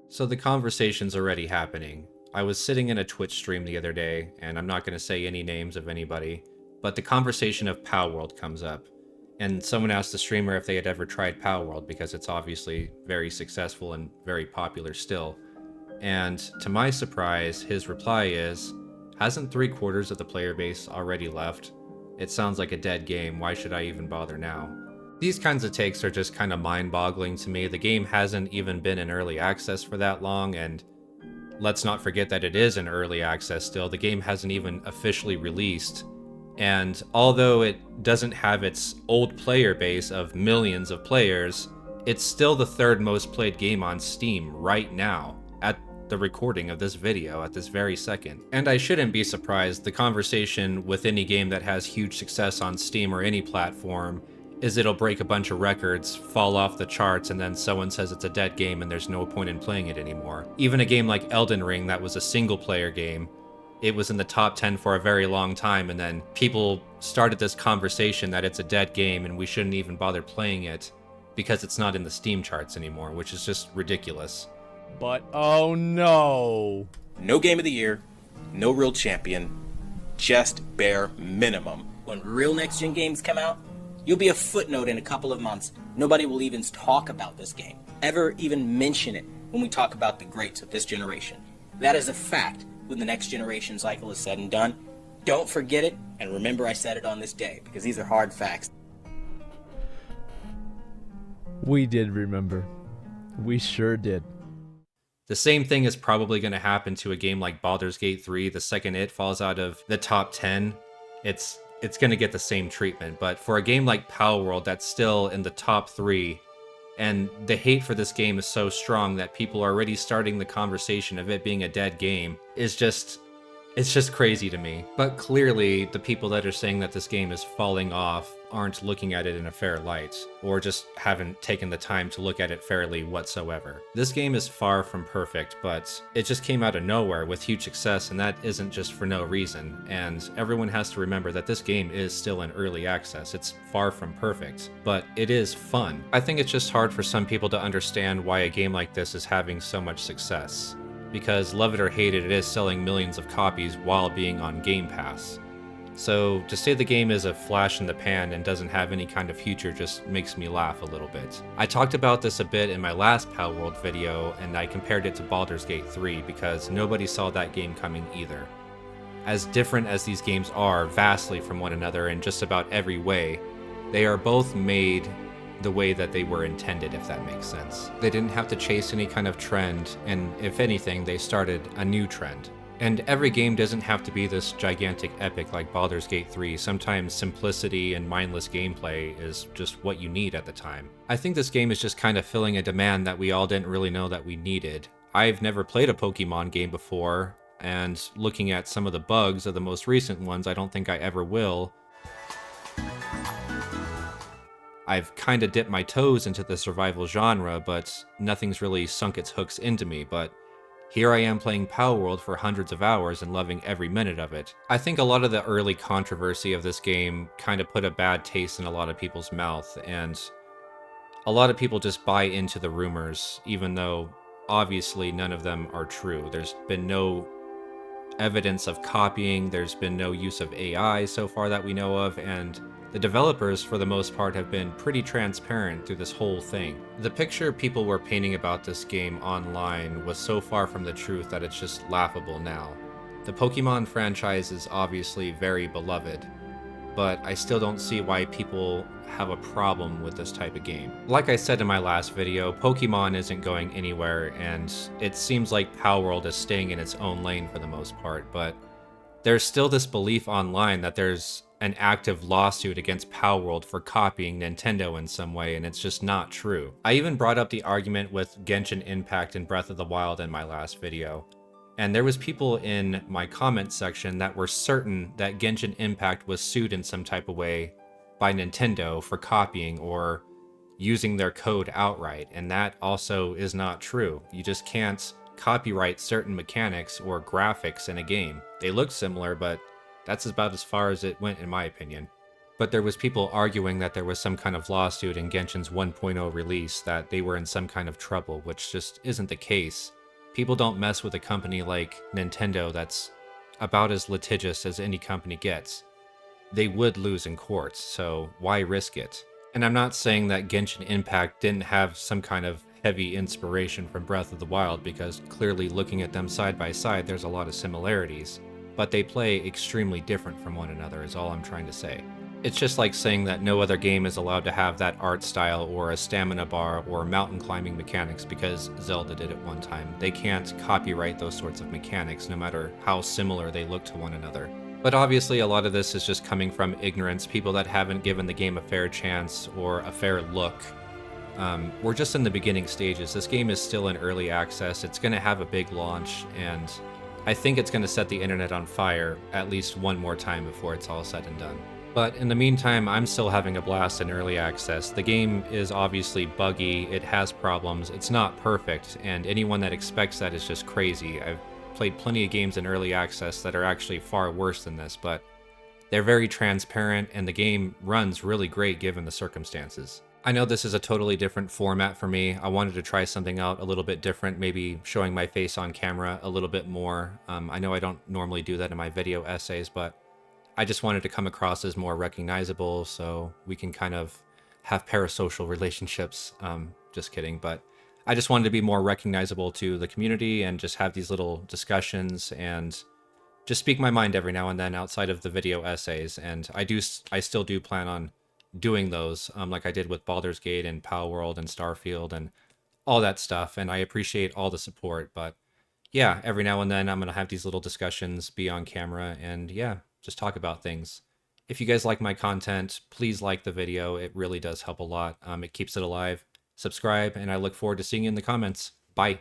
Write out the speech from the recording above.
So the conversation's already happening. I was sitting in a Twitch stream the other day, and I'm not going to say any names of anybody, but the conversation of Palworld comes up. And someone asked the streamer if they had ever tried Palworld because it's obviously very successful and very popular still. And to my surprise, his reply is, hasn't 3/4 of the player base already left? It sounds like a dead game, why should I even bother now? These kinds of takes are just kind of mind-boggling to me. The game hasn't even been in early access for that long, and let's not forget that it is in early access still. The game hasn't even officially released. And although it doesn't have its old player base of millions of players, it's still the third most played game on Steam right now, at the recording of this video, at this very second. And I shouldn't be surprised, the conversation with any game that has huge success on Steam or any platform is it'll break a bunch of records, fall off the charts, and then someone says it's a dead game and there's no point in playing it anymore. Even a game like Elden Ring that was a single player game, it was in the top 10 for a very long time, and then people started this conversation that it's a dead game and we shouldn't even bother playing it because it's not in the Steam charts anymore, which is just ridiculous. But oh no! No game of the year, no real champion, just bare minimum. When real next-gen games come out, you'll be a footnote in a couple of months. Nobody will even talk about this game, ever even mention it when we talk about the greats of this generation. That is a fact when the next generation cycle is said and done. Don't forget it, and remember I said it on this day, because these are hard facts. We did remember. We sure did. The same thing is probably going to happen to a game like Baldur's Gate 3 the second it falls out of the top 10. It's going to get the same treatment, but for a game like Palworld that's still in the top 3, and the hate for this game is so strong that people are already starting the conversation of it being a dead game, it's just crazy to me. But clearly, the people that are saying that this game is falling off aren't looking at it in a fair light, or just haven't taken the time to look at it fairly whatsoever. This game is far from perfect, but it just came out of nowhere with huge success, and that isn't just for no reason. And everyone has to remember that this game is still in early access. It's far from perfect, but it is fun. I think it's just hard for some people to understand why a game like this is having so much success. Because love it or hate it, it is selling millions of copies while being on Game Pass. So to say the game is a flash in the pan and doesn't have any kind of future just makes me laugh a little bit. I talked about this a bit in my last Palworld video, and I compared it to Baldur's Gate 3 because nobody saw that game coming either. As different as these games are vastly from one another in just about every way, they are both made the way that they were intended, if that makes sense. They didn't have to chase any kind of trend, and if anything, they started a new trend. And every game doesn't have to be this gigantic epic like Baldur's Gate 3. Sometimes simplicity and mindless gameplay is just what you need at the time. I think this game is just kind of filling a demand that we all didn't really know that we needed. I've never played a Pokemon game before, and looking at some of the bugs of the most recent ones, I don't think I ever will. I've kind of dipped my toes into the survival genre, but nothing's really sunk its hooks into me, but here I am playing Palworld for hundreds of hours and loving every minute of it. I think a lot of the early controversy of this game kind of put a bad taste in a lot of people's mouth, and a lot of people just buy into the rumors, even though obviously none of them are true. There's been no evidence of copying, there's been no use of AI so far that we know of, and the developers, for the most part, have been pretty transparent through this whole thing. The picture people were painting about this game online was so far from the truth that it's just laughable now. The Pokemon franchise is obviously very beloved, but I still don't see why people have a problem with this type of game. Like I said in my last video, Pokemon isn't going anywhere, and it seems like Palworld is staying in its own lane for the most part, but there's still this belief online that there's an active lawsuit against Palworld for copying Nintendo in some way, and it's just not true. I even brought up the argument with Genshin Impact and Breath of the Wild in my last video, and there was people in my comment section that were certain that Genshin Impact was sued in some type of way by Nintendo for copying or using their code outright, and that also is not true. You just can't copyright certain mechanics or graphics in a game. They look similar, but that's about as far as it went in my opinion. But there was people arguing that there was some kind of lawsuit in Genshin's 1.0 release, that they were in some kind of trouble, which just isn't the case. People don't mess with a company like Nintendo that's about as litigious as any company gets. They would lose in courts, so why risk it? And I'm not saying that Genshin Impact didn't have some kind of heavy inspiration from Breath of the Wild, because clearly looking at them side by side, there's a lot of similarities. But they play extremely different from one another, is all I'm trying to say. It's just like saying that no other game is allowed to have that art style or a stamina bar or mountain climbing mechanics because Zelda did it one time. They can't copyright those sorts of mechanics no matter how similar they look to one another. But obviously a lot of this is just coming from ignorance, people that haven't given the game a fair chance or a fair look. We're just in the beginning stages. This game is still in early access. It's going to have a big launch, and I think it's going to set the internet on fire at least one more time before it's all said and done. But in the meantime, I'm still having a blast in early access. The game is obviously buggy, it has problems, it's not perfect, and anyone that expects that is just crazy. I've played plenty of games in early access that are actually far worse than this, but they're very transparent and the game runs really great given the circumstances. I know this is a totally different format for me. I wanted to try something out a little bit different, maybe showing my face on camera a little bit more. I know I don't normally do that in my video essays, but I just wanted to come across as more recognizable so we can kind of have parasocial relationships. Just kidding, but I just wanted to be more recognizable to the community and just have these little discussions and just speak my mind every now and then outside of the video essays. And I still do plan on doing those, like I did with Baldur's Gate and Palworld and Starfield and all that stuff. And I appreciate all the support, but yeah, every now and then I'm going to have these little discussions, be on camera, and yeah, just talk about things. If you guys like my content, please like the video. It really does help a lot. It keeps it alive. Subscribe, and I look forward to seeing you in the comments. Bye.